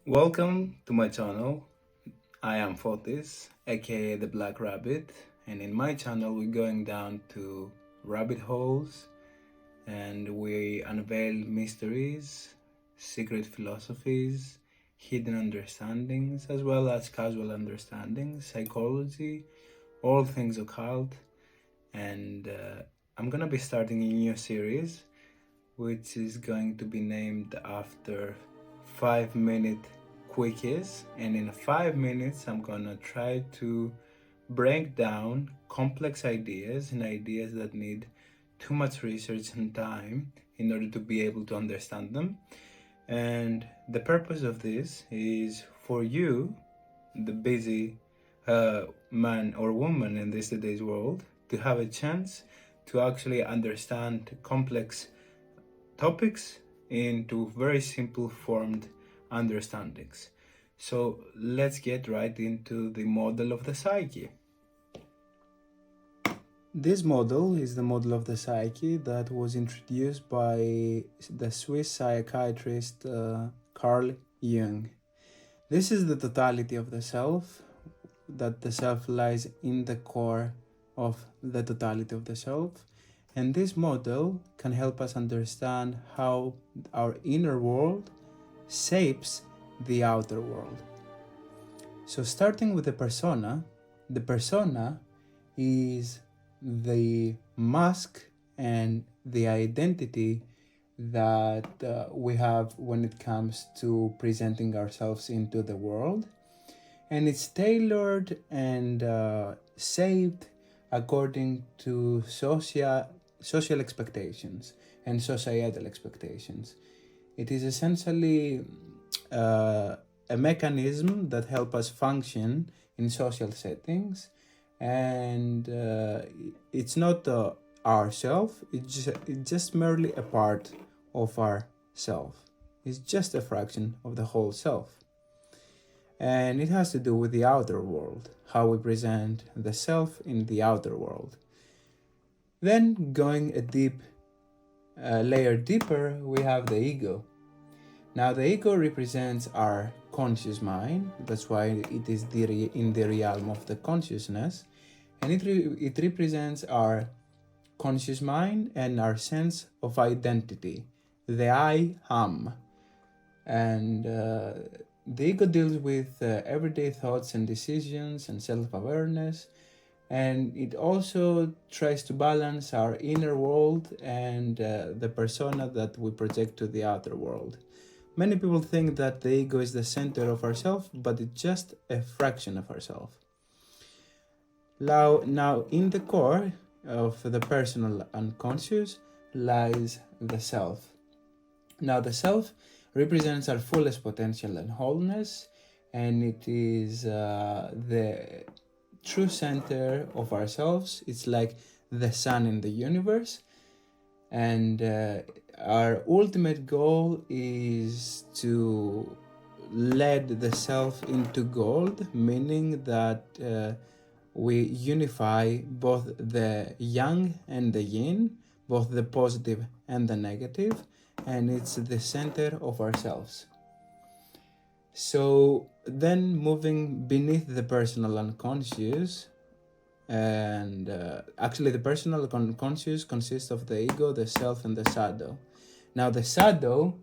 Welcome to my channel. I am Fotis, aka the Black Rabbit, and in my channel we're going down to rabbit holes and we unveil mysteries, secret philosophies, hidden understandings, as well as casual understandings, psychology, all things occult. And I'm gonna be starting a new series which is going to be named after 5 minute quickies, and in 5 minutes I'm gonna try to break down complex ideas and ideas that need too much research and time in order to be able to understand them. And the purpose of this is for you, the busy man or woman in this today's world, to have a chance to actually understand complex topics into very simple formed understandings. So let's get right into the model of the psyche. This model is the model of the psyche that was introduced by the Swiss psychiatrist Carl Jung. This is the totality of the self, that the self lies in the core of the totality of the self. And this model can help us understand how our inner world shapes the outer world. So starting with the persona is the mask and the identity that we have when it comes to presenting ourselves into the world. And it's tailored and shaped according to social expectations and societal expectations. It is essentially a mechanism that helps us function in social settings, and it's not our self, it's just merely a part of our self. It's just a fraction of the whole self. And it has to do with the outer world, how we present the self in the outer world. Then going a layer deeper, we have the ego. Now the ego represents our conscious mind, that's why it is in the realm of the consciousness, and it represents our conscious mind and our sense of identity, the I am. And the ego deals with everyday thoughts and decisions and self-awareness, and it also tries to balance our inner world and the persona that we project to the outer world. Many people think that the ego is the center of ourself, but it's just a fraction of ourself. Now, in the core of the personal unconscious lies the self. Now, the self represents our fullest potential and wholeness, and it is the true center of ourselves. It's like the sun in the universe, and our ultimate goal is to lead the self into gold, meaning that we unify both the yang and the yin, both the positive and the negative, and it's the center of ourselves. So then moving beneath the personal unconscious, and actually the personal unconscious consists of the ego, the self, and the shadow. Now the shadow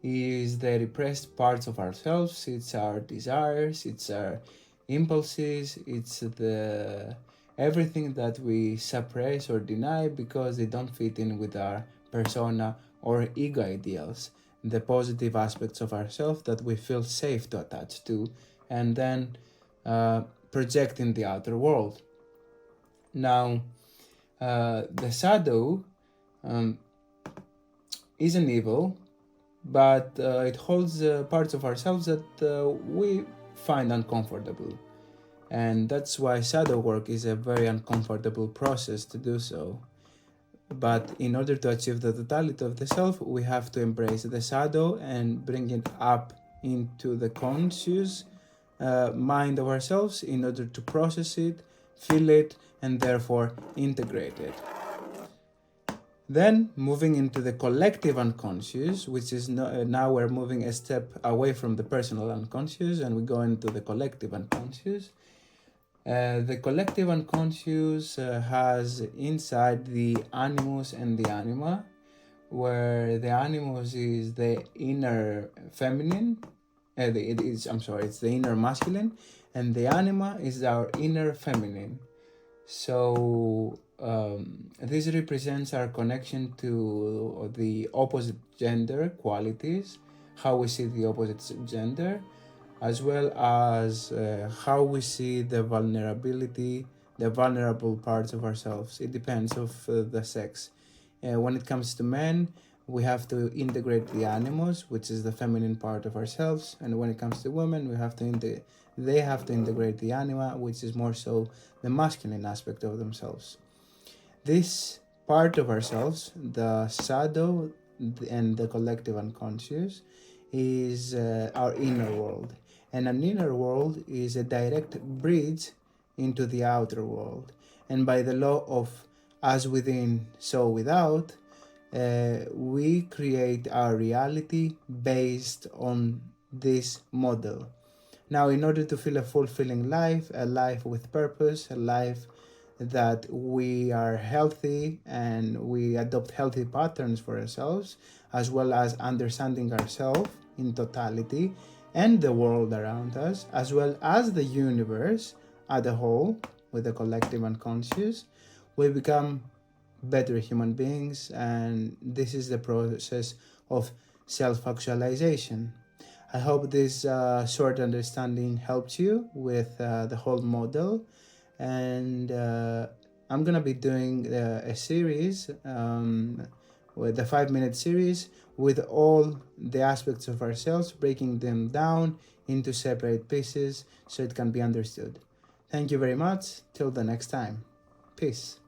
is the repressed parts of ourselves. It's our desires, it's our impulses, it's the everything that we suppress or deny because they don't fit in with our persona or ego ideals, the positive aspects of ourselves that we feel safe to attach to and then project in the outer world. Now the shadow isn't evil, but it holds parts of ourselves that we find uncomfortable. And that's why shadow work is a very uncomfortable process to do so. But in order to achieve the totality of the self, we have to embrace the shadow and bring it up into the conscious mind of ourselves in order to process it, feel it, and therefore integrate it. Then moving into the collective unconscious, which is now we're moving a step away from the personal unconscious and we go into the collective unconscious. The collective unconscious has inside the animus and the anima, where the animus is the inner feminine, it's the inner masculine, and the anima is our inner feminine. So this represents our connection to the opposite gender qualities, how we see the opposite gender, as well as how we see the vulnerability, the vulnerable parts of ourselves. It depends of the sex. When it comes to men, we have to integrate the animus, which is the feminine part of ourselves, and when it comes to women, they have to integrate the anima, which is more so the masculine aspect of themselves. This part of ourselves, the shadow and the collective unconscious, is our inner world. And an inner world is a direct bridge into the outer world. And by the law of as within, so without, we create our reality based on this model. Now, in order to feel a fulfilling life, a life with purpose, a life that we are healthy and we adopt healthy patterns for ourselves, as well as understanding ourselves in totality and the world around us, as well as the universe as a whole with the collective unconscious, we become better human beings, and this is the process of self-actualization. I hope this short understanding helped you with the whole model, and I'm gonna be doing a series with the 5-minute series with all the aspects of ourselves, breaking them down into separate pieces so it can be understood. Thank you very much. Till the next time. Peace.